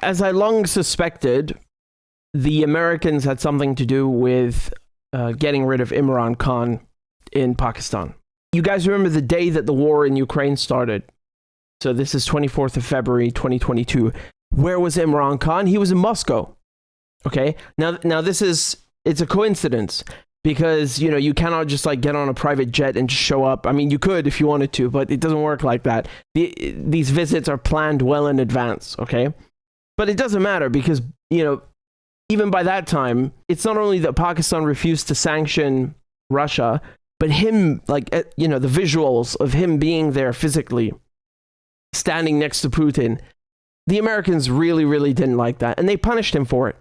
As I long suspected, the Americans had something to do with getting rid of Imran Khan in Pakistan. You guys remember the day that the war in Ukraine started? So this is 24th of February, 2022. Where was Imran Khan? He was in Moscow. Okay? Now it's a coincidence because, you know, you cannot just like get on a private jet and just show up. I mean, you could if you wanted to, but it doesn't work like that. These visits are planned well in advance, okay? But it doesn't matter because, you know, even by that time, it's not only that Pakistan refused to sanction Russia, but him, like, you know, the visuals of him being there physically, standing next to Putin, the Americans really, really didn't like that, and they punished him for it.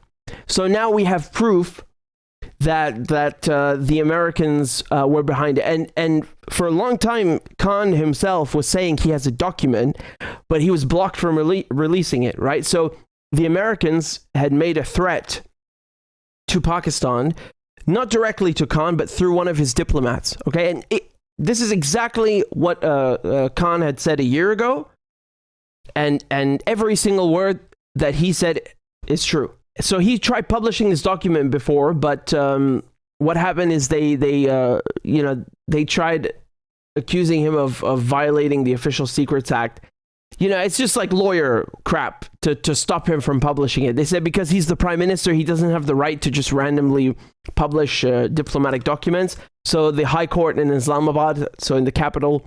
So now we have proof that the Americans were behind it. And for a long time, Khan himself was saying he has a document, but he was blocked from releasing it, right? So the Americans had made a threat to Pakistan, not directly to Khan, but through one of his diplomats, okay? And this is exactly what Khan had said a year ago, and every single word that he said is true. So he tried publishing this document before, but what happened is they tried accusing him of violating the Official Secrets Act. You know, it's just like lawyer crap to stop him from publishing it. They said because he's the prime minister, he doesn't have the right to just randomly publish diplomatic documents. So the High Court in Islamabad, so in the capital,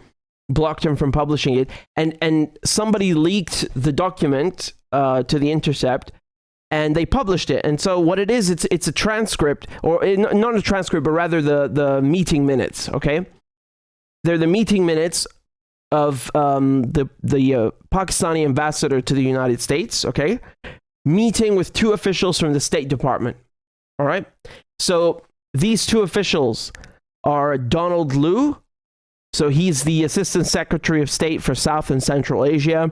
blocked him from publishing it. And somebody leaked the document to The Intercept, and they published it. And so what it is, it's a transcript, or not a transcript, but rather the meeting minutes, okay? They're the meeting minutes of the Pakistani ambassador to the United States, okay? Meeting with two officials from the State Department, all right? So these two officials are Donald Lu, so he's the Assistant Secretary of State for South and Central Asia,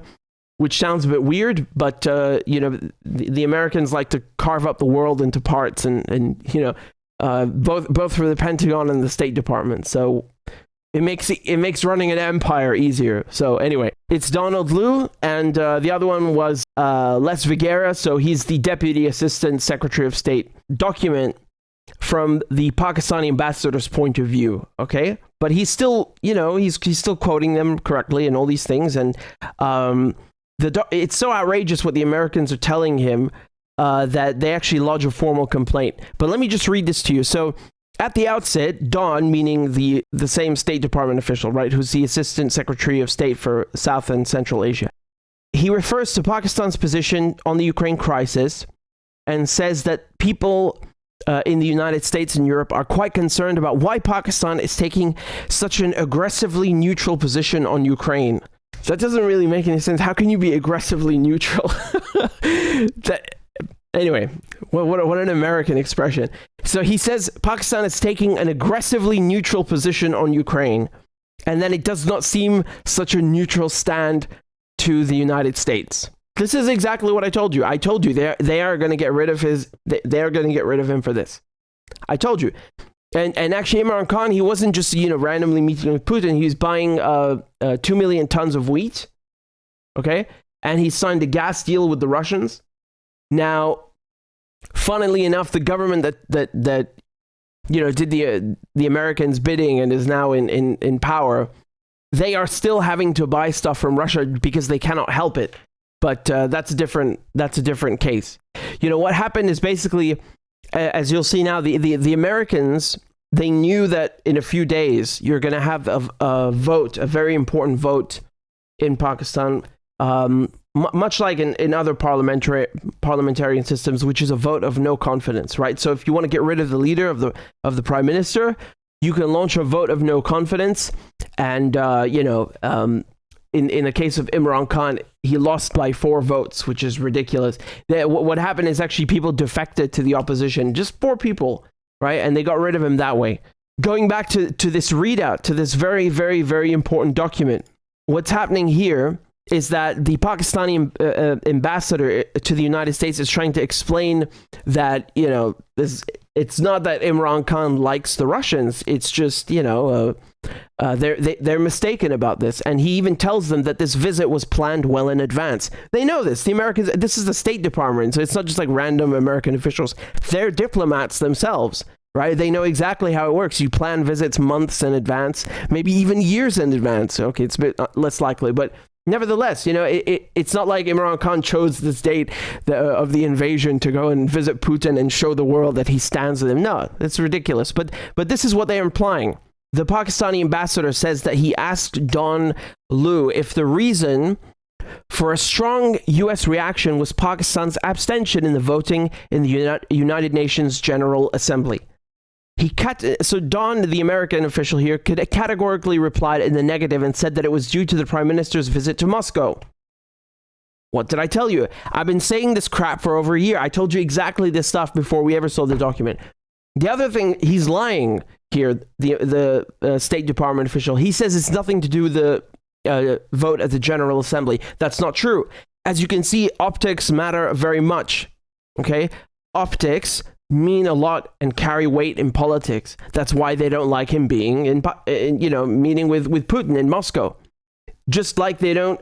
which sounds a bit weird, but you know, the Americans like to carve up the world into parts, and you know, both for the Pentagon and the State Department. So it makes running an empire easier. So anyway, it's Donald Lu, and the other one was Les Figueredo. So he's the Deputy Assistant Secretary of State. Document from the Pakistani ambassador's point of view, okay? But he's still, you know, he's still quoting them correctly and all these things, and it's so outrageous what the Americans are telling him that they actually lodge a formal complaint. But let me just read this to you. So at the outset, Don, meaning the same State Department official, right, who's the Assistant Secretary of State for South and Central Asia, he refers to Pakistan's position on the Ukraine crisis and says that people in the United States and Europe are quite concerned about why Pakistan is taking such an aggressively neutral position on Ukraine. That doesn't really make any sense. How can you be aggressively neutral? Anyway, what an American expression. So he says Pakistan is taking an aggressively neutral position on Ukraine, and then it does not seem such a neutral stand to the United States. This is exactly what I told you. I told you they are going to get rid of they are going to get rid of him for this. I told you. And actually, Imran Khan, he wasn't just, you know, randomly meeting with Putin. He was buying 2 million tons of wheat, okay? And he signed a gas deal with the Russians. Now, funnily enough, the government that you know, did the Americans' bidding and is now in power, they are still having to buy stuff from Russia because they cannot help it. But that's a different case. You know, what happened is basically, as you'll see now, the Americans, they knew that in a few days you're going to have a vote, a very important vote in Pakistan, much like in other parliamentarian systems, which is a vote of no confidence, right? So if you want to get rid of the leader of the prime minister, you can launch a vote of no confidence, and you know, in the case of Imran Khan, he lost by 4 votes, which is ridiculous. What happened is actually people defected to the opposition, just 4 people, right? And they got rid of him that way. Going back to this readout, to this very, very, very important document, what's happening here is that the Pakistani ambassador to the United States is trying to explain that, you know, it's not that Imran Khan likes the Russians. It's just, you know, They're mistaken about this, and he even tells them that this visit was planned well in advance. They know this. The Americans. This is the State Department, so it's not just like random American officials. They're diplomats themselves, right? They know exactly how it works. You plan visits months in advance, maybe even years in advance. Okay, it's a bit less likely, but nevertheless, it's not like Imran Khan chose this date of the invasion to go and visit Putin and show the world that he stands with him. No, it's ridiculous. But this is what they're implying. The Pakistani ambassador says that he asked Don Liu if the reason for a strong U.S. reaction was Pakistan's abstention in the voting in the United Nations General Assembly. So Don, the American official here, categorically replied in the negative and said that it was due to the Prime Minister's visit to Moscow. What did I tell you? I've been saying this crap for over a year. I told you exactly this stuff before we ever saw the document. The other thing, he's lying here, the State Department official. He says it's nothing to do with the vote at the General Assembly. That's not true. As you can see, optics matter very much. Okay? Optics mean a lot and carry weight in politics. That's why they don't like him being meeting with Putin in Moscow. Just like they don't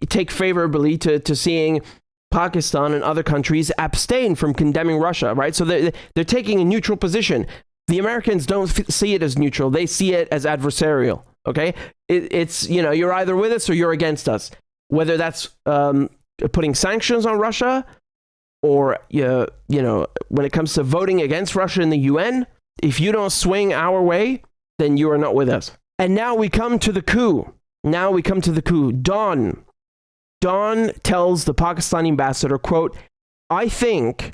take favorably to seeing Pakistan and other countries abstain from condemning Russia, right? So they're taking a neutral position. The Americans don't see it as neutral. They see it as adversarial, okay? It's, you're either with us or you're against us. Whether that's putting sanctions on Russia or, when it comes to voting against Russia in the UN, if you don't swing our way, then you are not with us. And now we come to the coup. Don tells the Pakistani ambassador, quote, "I think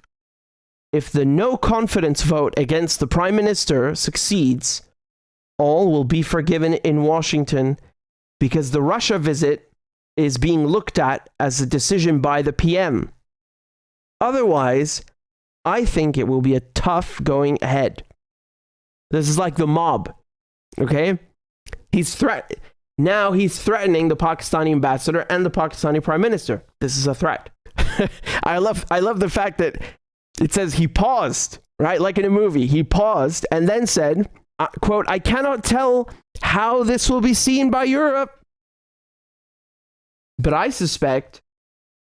if the no confidence vote against the Prime Minister succeeds, all will be forgiven in Washington because the Russia visit is being looked at as a decision by the PM. Otherwise, I think it will be a tough going ahead." This is like the mob, okay? Now he's threatening the Pakistani ambassador and the Pakistani Prime Minister. This is a threat. I love the fact that it says he paused, right? Like in a movie, he paused and then said, quote, "I cannot tell how this will be seen by Europe, but I suspect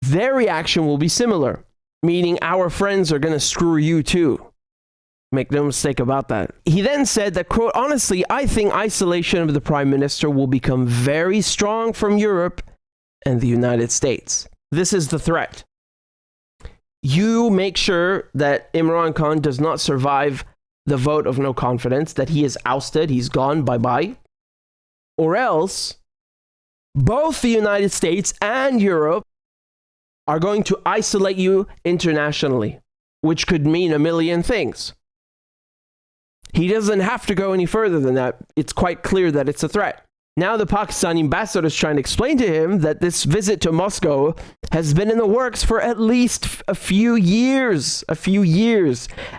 their reaction will be similar, meaning our friends are going to screw you too. Make no mistake about that." He then said that, quote, "Honestly, I think isolation of the Prime Minister will become very strong from Europe and the United States." This is the threat. You make sure that Imran Khan does not survive the vote of no confidence, that he is ousted, he's gone, bye-bye. Or else, both the United States and Europe are going to isolate you internationally, which could mean a million things. He doesn't have to go any further than that. It's quite clear that it's a threat. Now the Pakistani ambassador is trying to explain to him that this visit to Moscow has been in the works for at least a few years,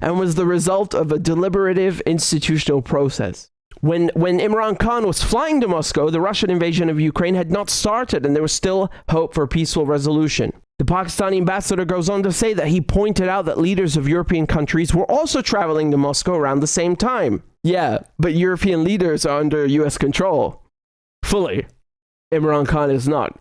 and was the result of a deliberative institutional process. When Imran Khan was flying to Moscow, the Russian invasion of Ukraine had not started, and there was still hope for a peaceful resolution. The Pakistani ambassador goes on to say that he pointed out that leaders of European countries were also traveling to Moscow around the same time. Yeah, but European leaders are under US control. Fully. Imran Khan is not.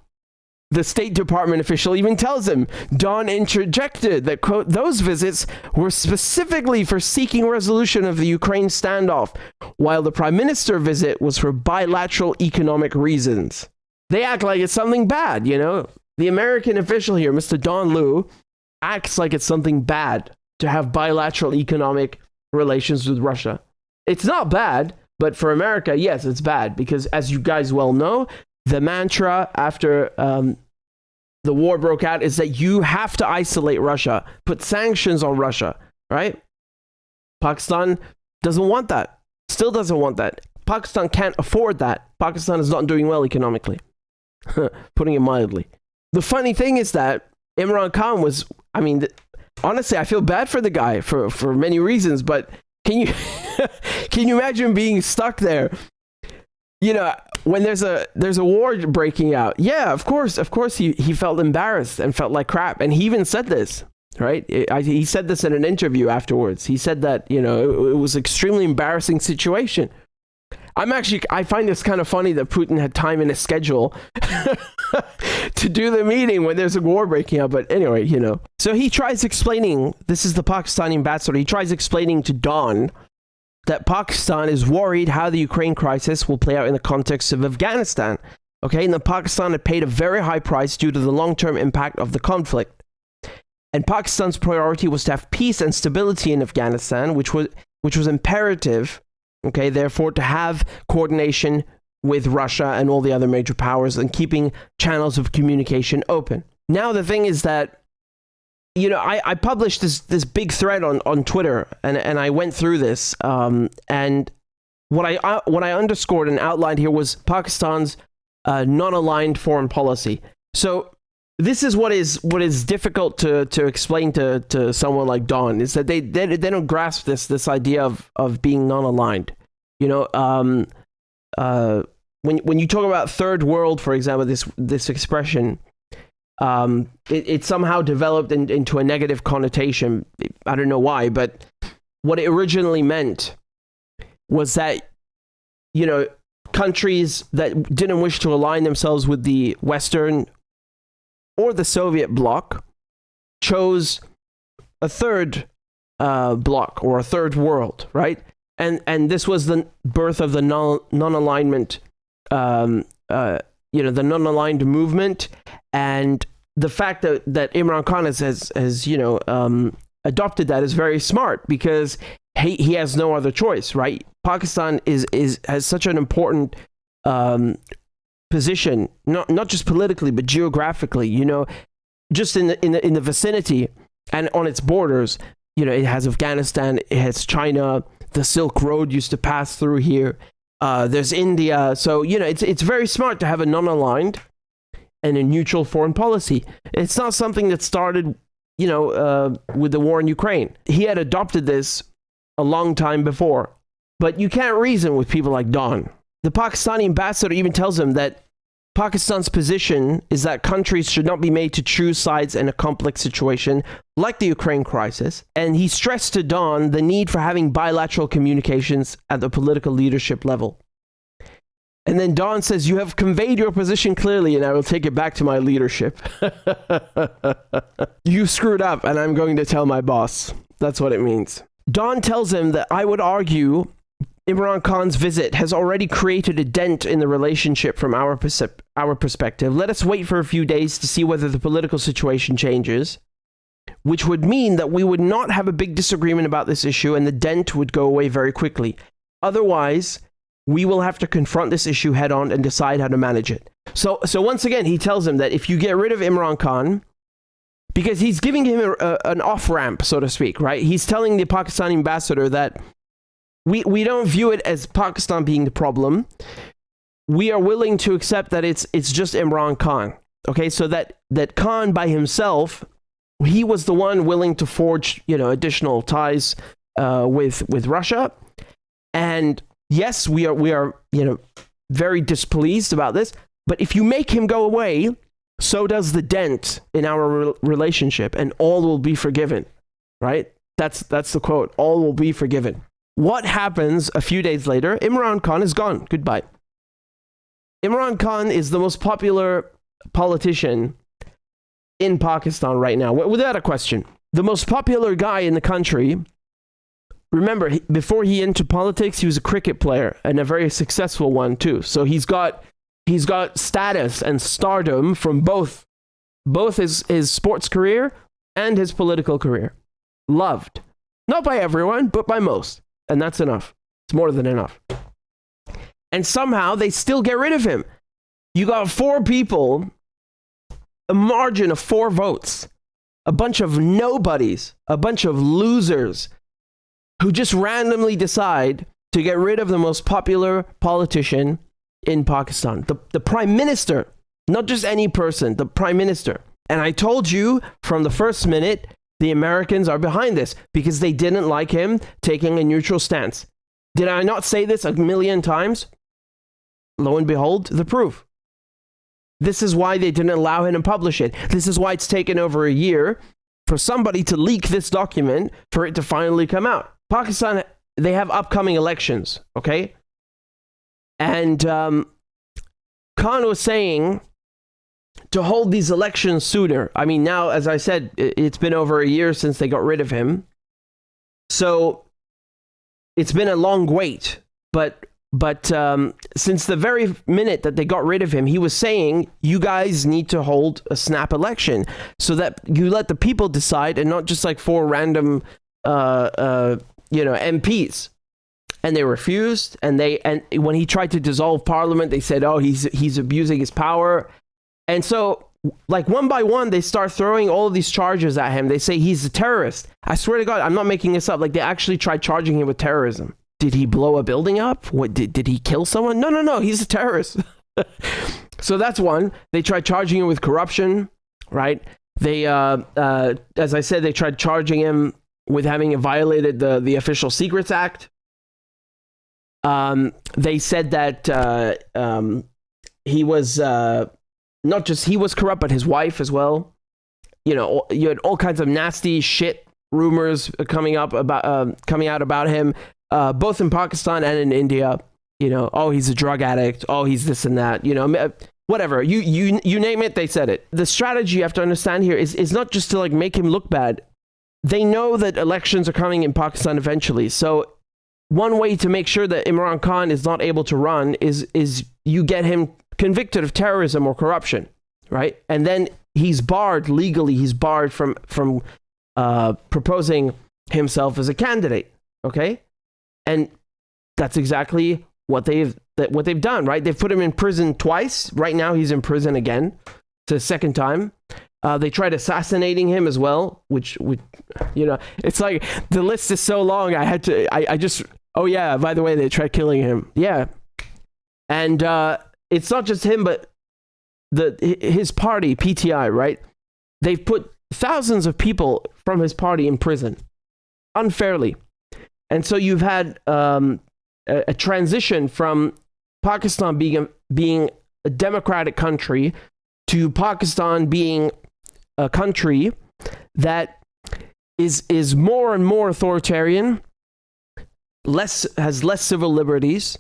The State Department official even tells him, Don interjected that, quote, "those visits were specifically for seeking resolution of the Ukraine standoff, while the Prime Minister visit was for bilateral economic reasons." They act like it's something bad, The American official here, Mr. Don Liu, acts like it's something bad to have bilateral economic relations with Russia. It's not bad, but for America, yes, it's bad, because as you guys well know, the mantra after the war broke out is that you have to isolate Russia, put sanctions on Russia, right? Pakistan doesn't want that, still doesn't want that. Pakistan can't afford that. Pakistan is not doing well economically, putting it mildly. The funny thing is that Imran Khan was, honestly, I feel bad for the guy for many reasons, but can you imagine being stuck there? When there's a war breaking out, yeah, of course he felt embarrassed and felt like crap, and he even said this, right? He said this in an interview afterwards. He said that it was an extremely embarrassing situation. I find this kind of funny that Putin had time in his schedule to do the meeting when there's a war breaking out. But anyway, you know. So he tries explaining, this is the Pakistani ambassador, he tries explaining to Don that Pakistan is worried how the Ukraine crisis will play out in the context of Afghanistan. Okay, and that Pakistan had paid a very high price due to the long-term impact of the conflict. And Pakistan's priority was to have peace and stability in Afghanistan, which was imperative, okay, therefore to have coordination with Russia and all the other major powers and keeping channels of communication open. Now the thing is that, you know, I published this big thread on Twitter, and I went through this, and what I underscored and outlined here was Pakistan's non-aligned foreign policy. So this is what is difficult to explain to someone like Don, is that they don't grasp this idea of being non-aligned. You know, when you talk about third world, for example, this expression, it somehow developed into a negative connotation. I don't know why, but what it originally meant was that, you know, countries that didn't wish to align themselves with the Western or the Soviet bloc chose a third bloc or a third world, right? And this was the birth of the non-alignment, you know, the non-aligned movement, and the fact that Imran Khan has you know, adopted that is very smart, because he has no other choice, right? Pakistan has such an important position, not just politically but geographically. You know, just in the vicinity and on its borders. You know, it has Afghanistan, it has China. The Silk Road used to pass through here. There's India. So, you know, it's very smart to have a non-aligned and a neutral foreign policy. It's not something that started, you know, with the war in Ukraine. He had adopted this a long time before. But you can't reason with people like Don. The Pakistani ambassador even tells him that Pakistan's position is that countries should not be made to choose sides in a complex situation like the Ukraine crisis. And he stressed to Don the need for having bilateral communications at the political leadership level. And then Don says, "You have conveyed your position clearly, and I will take it back to my leadership." You screwed up, and I'm going to tell my boss. That's what it means. Don tells him that I would argue Imran Khan's visit has already created a dent in the relationship from our perspective. Let us wait for a few days to see whether the political situation changes, which would mean that we would not have a big disagreement about this issue and the dent would go away very quickly. Otherwise, we will have to confront this issue head on and decide how to manage it. So once again, he tells him that if you get rid of Imran Khan, because he's giving him an off-ramp, so to speak, right? He's telling the Pakistani ambassador that we don't view it as Pakistan being the problem. We are willing to accept that it's just Imran Khan. Okay, so that Khan by himself, he was the one willing to forge, you know, additional ties with Russia. And yes, we are you know, very displeased about this. But if you make him go away, so does the dent in our relationship, and all will be forgiven. Right? That's the quote. All will be forgiven. What happens a few days later? Imran Khan is gone. Goodbye. Imran Khan is the most popular politician in Pakistan right now, without a question. The most popular guy in the country. Remember, before he entered politics, he was a cricket player, and a very successful one too. So he's got status and stardom from both his sports career and his political career. Loved. Not by everyone, but by most. And that's enough. It's more than enough. And somehow they still get rid of him. You got 4 people, a margin of 4 votes, a bunch of nobodies, a bunch of losers who just randomly decide to get rid of the most popular politician in Pakistan. The prime minister, not just any person, the prime minister. And I told you from the first minute, the Americans are behind this because they didn't like him taking a neutral stance. Did I not say this a million times? Lo and behold, the proof. This is why they didn't allow him to publish it. This is why it's taken over a year for somebody to leak this document for it to finally come out. Pakistan, they have upcoming elections, okay? And Khan was saying to hold these elections sooner. I mean, now, as I said, it's been over a year since they got rid of him. So it's been a long wait. But since the very minute that they got rid of him, he was saying, you guys need to hold a snap election so that you let the people decide and not just like 4 random, MPs. And they refused. And when he tried to dissolve parliament, they said, oh, he's abusing his power. And so, like, one by one, they start throwing all of these charges at him. They say he's a terrorist. I swear to God, I'm not making this up. Like, they actually tried charging him with terrorism. Did he blow a building up? What did he kill someone? No. He's a terrorist. So that's one. They tried charging him with corruption, right? They, as I said, they tried charging him with having violated the Official Secrets Act. They said that he was not just he was corrupt, but his wife as well. You had all kinds of nasty shit rumors coming out about him, both in Pakistan and in India. Oh, he's a drug addict. Oh, he's this and that. Whatever. You name it, they said it. The strategy you have to understand here is not just to like make him look bad. They know that elections are coming in Pakistan eventually. So one way to make sure that Imran Khan is not able to run is you get him convicted of terrorism or corruption, right? And then he's barred legally. He's barred from proposing himself as a candidate. Okay, and that's exactly what they've done, right? They've put him in prison twice. Right now, he's in prison again. It's the second time. They tried assassinating him as well, which it's like the list is so long. Oh yeah, by the way, they tried killing him. Yeah, and it's not just him, but his party, PTI, right? They've put thousands of people from his party in prison unfairly. And so you've had a transition from Pakistan being a democratic country to Pakistan being a country that is more and more authoritarian, has less civil liberties,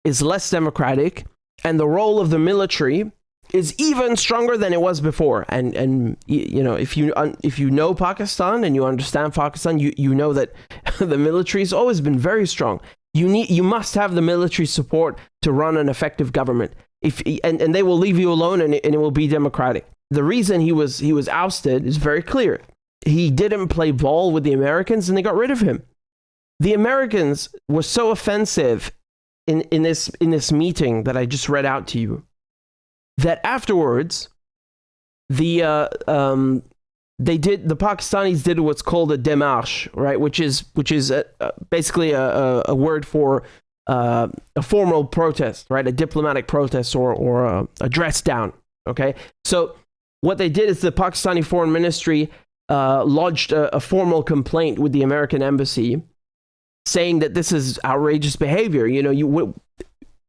is less democratic, and the role of the military is even stronger than it was before. And if you know Pakistan and you understand Pakistan, you know that the military has always been very strong. You must have the military support to run an effective government. And they will leave you alone, and it will be democratic. The reason he was ousted is very clear. He didn't play ball with the Americans, and they got rid of him. The Americans were so offensive in this meeting that I just read out to you, that afterwards, the Pakistanis did what's called a démarche, right? Which is basically a word for a formal protest, right? A diplomatic protest or a dress down. Okay, so what they did is the Pakistani Foreign Ministry lodged a formal complaint with the American embassy, saying that this is outrageous behavior.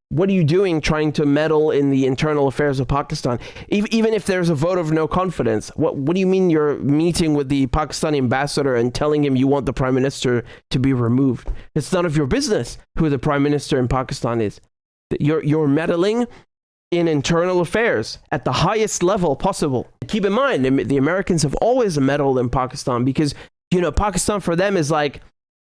What are you doing trying to meddle in the internal affairs of Pakistan? Even if there's a vote of no confidence, what do you mean you're meeting with the Pakistani ambassador and telling him you want the prime minister to be removed? It's none of your business who the prime minister in Pakistan is. You're meddling in internal affairs at the highest level possible. Keep in mind, the Americans have always meddled in Pakistan because, Pakistan for them is like,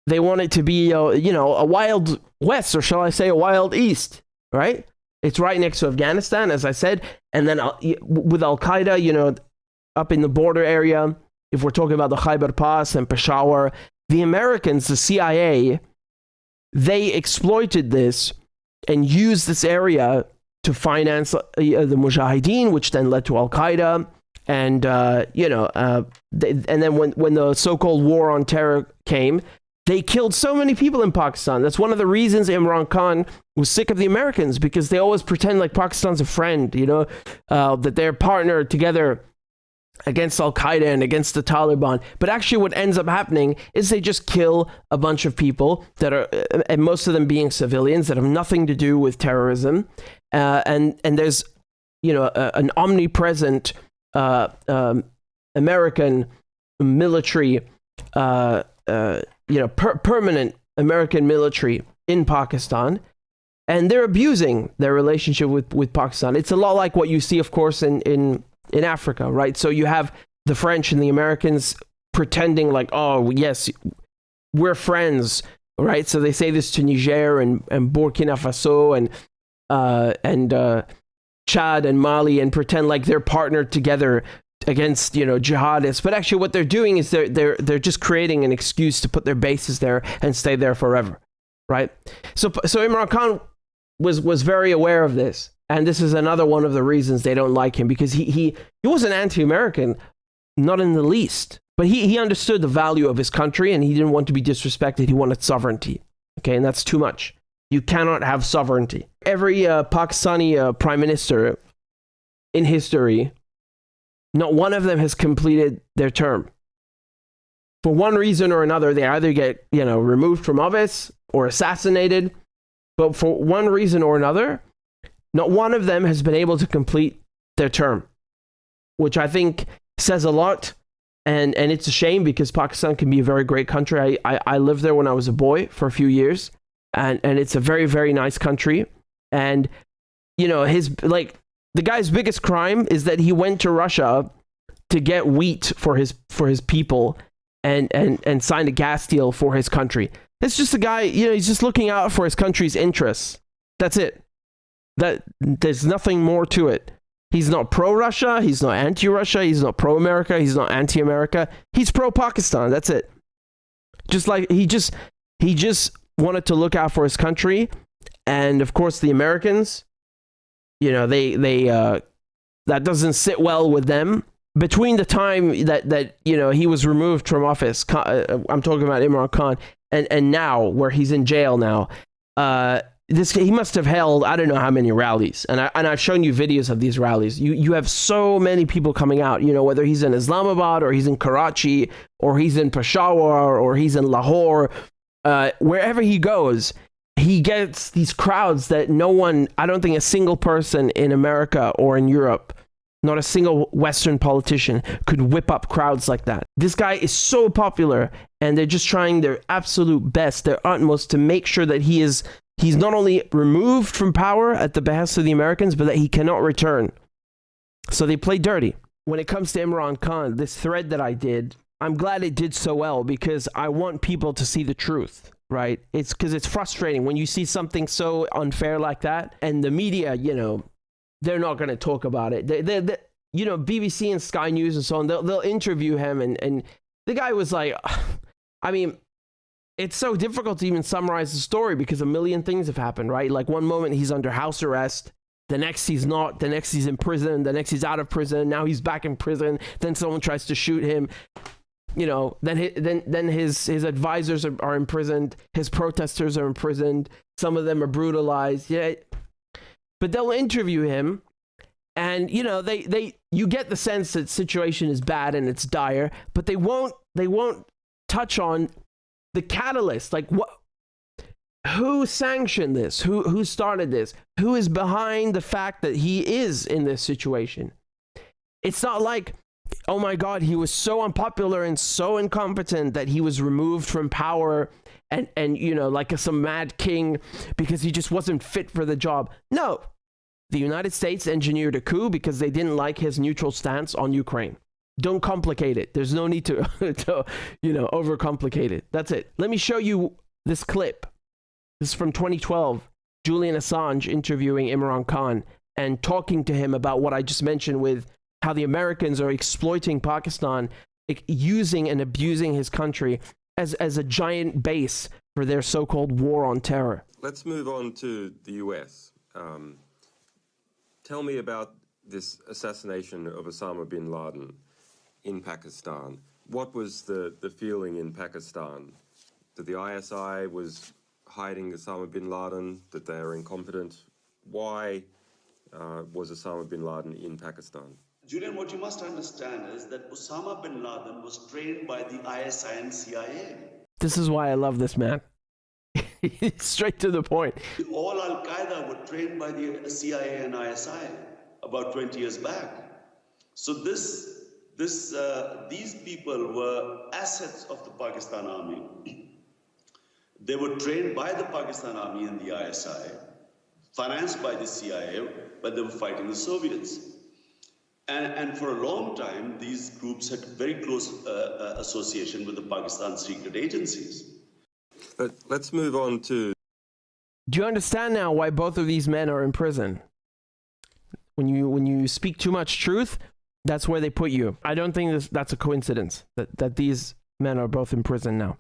they want it to be, a wild west, or shall I say a wild east, right? It's right next to Afghanistan, as I said. And then with Al-Qaeda, up in the border area, if we're talking about the Khyber Pass and Peshawar, the Americans, the CIA, they exploited this and used this area to finance the Mujahideen, which then led to Al-Qaeda. And, and then when the so-called war on terror came, they killed so many people in Pakistan. That's one of the reasons Imran Khan was sick of the Americans, because they always pretend like Pakistan's a friend, that they're partnered together against Al-Qaeda and against the Taliban. But actually what ends up happening is they just kill a bunch of people that are, and most of them being civilians that have nothing to do with terrorism. And there's, an omnipresent American military, permanent American military in Pakistan. and they're abusing their relationship with Pakistan. It's a lot like what you see, of course, in Africa, right? So you have the French and the Americans pretending like, oh, yes, we're friends, right? So they say this to Niger and Burkina Faso and Chad and Mali, and pretend like they're partnered together against, jihadists. But actually what they're doing is they're just creating an excuse to put their bases there and stay there forever, right? So Imran Khan was very aware of this, and this is another one of the reasons they don't like him, because he wasn't anti-American, not in the least, but he understood the value of his country, and he didn't want to be disrespected. He wanted sovereignty, okay, and that's too much. You cannot have sovereignty. Every Pakistani prime minister in history, not one of them has completed their term. For one reason or another, they either get, removed from office or assassinated. But for one reason or another, not one of them has been able to complete their term, which I think says a lot. And it's a shame, because Pakistan can be a very great country. I lived there when I was a boy for a few years, and it's a very, very nice country. And, the guy's biggest crime is that he went to Russia to get wheat for his people and signed a gas deal for his country. It's just a guy, he's just looking out for his country's interests. That's it. There's nothing more to it. He's not pro-Russia, he's not anti-Russia, he's not pro-America, he's not anti-America. He's pro-Pakistan. That's it. Just like he just wanted to look out for his country. And of course the Americans, they that doesn't sit well with them. Between the time that he was removed from office, I'm talking about Imran Khan, and now, where he's in jail now, he must have held I don't know how many rallies, and I've shown you videos of these rallies. You have so many people coming out, whether he's in Islamabad or he's in Karachi or he's in Peshawar or he's in Lahore, wherever he goes, he gets these crowds that I don't think a single person in America or in Europe, not a single Western politician, could whip up crowds like that. This guy is so popular, and they're just trying their absolute best, their utmost, to make sure that he's not only removed from power at the behest of the Americans, but that he cannot return. So they play dirty. When it comes to Imran Khan, this thread that I did, I'm glad it did so well, because I want people to see the truth, right? It's because it's frustrating when you see something so unfair like that, and the media, they're not going to talk about it. BBC and Sky News and so on, they'll interview him, and the guy was like, I mean, it's so difficult to even summarize the story, because a million things have happened, right? Like one moment he's under house arrest, the next he's not, the next he's in prison, the next he's out of prison, now he's back in prison, then someone tries to shoot him, then his advisors are imprisoned, his protesters are imprisoned, some of them are brutalized, but they'll interview him, and you get the sense that the situation is bad and it's dire, but they won't touch on the catalyst. Like, who sanctioned this? Who started this? Who is behind the fact that he is in this situation? It's not like, oh my God, he was so unpopular and so incompetent that he was removed from power and like some mad king because he just wasn't fit for the job. No. The United States engineered a coup because they didn't like his neutral stance on Ukraine. Don't complicate it. There's no need to overcomplicate it. That's it. Let me show you this clip. This is from 2012. Julian Assange interviewing Imran Khan and talking to him about what I just mentioned, with how the Americans are exploiting Pakistan, using and abusing his country as a giant base for their so-called war on terror. Let's move on to the US. Tell me about this assassination of Osama bin Laden in Pakistan. What was the feeling in Pakistan? That the ISI was hiding Osama bin Laden, that they are incompetent? Why was Osama bin Laden in Pakistan? Julian, what you must understand is that Osama bin Laden was trained by the ISI and CIA. This is why I love this man. Straight to the point. All Al-Qaeda were trained by the CIA and ISI about 20 years back. So these people were assets of the Pakistan Army. They were trained by the Pakistan Army and the ISI. financed by the CIA, but they were fighting the Soviets. And for a long time, these groups had very close association with the Pakistan secret agencies. But let's move on to... Do you understand now why both of these men are in prison? When you speak too much truth, that's where they put you. I don't think that's a coincidence that these men are both in prison now.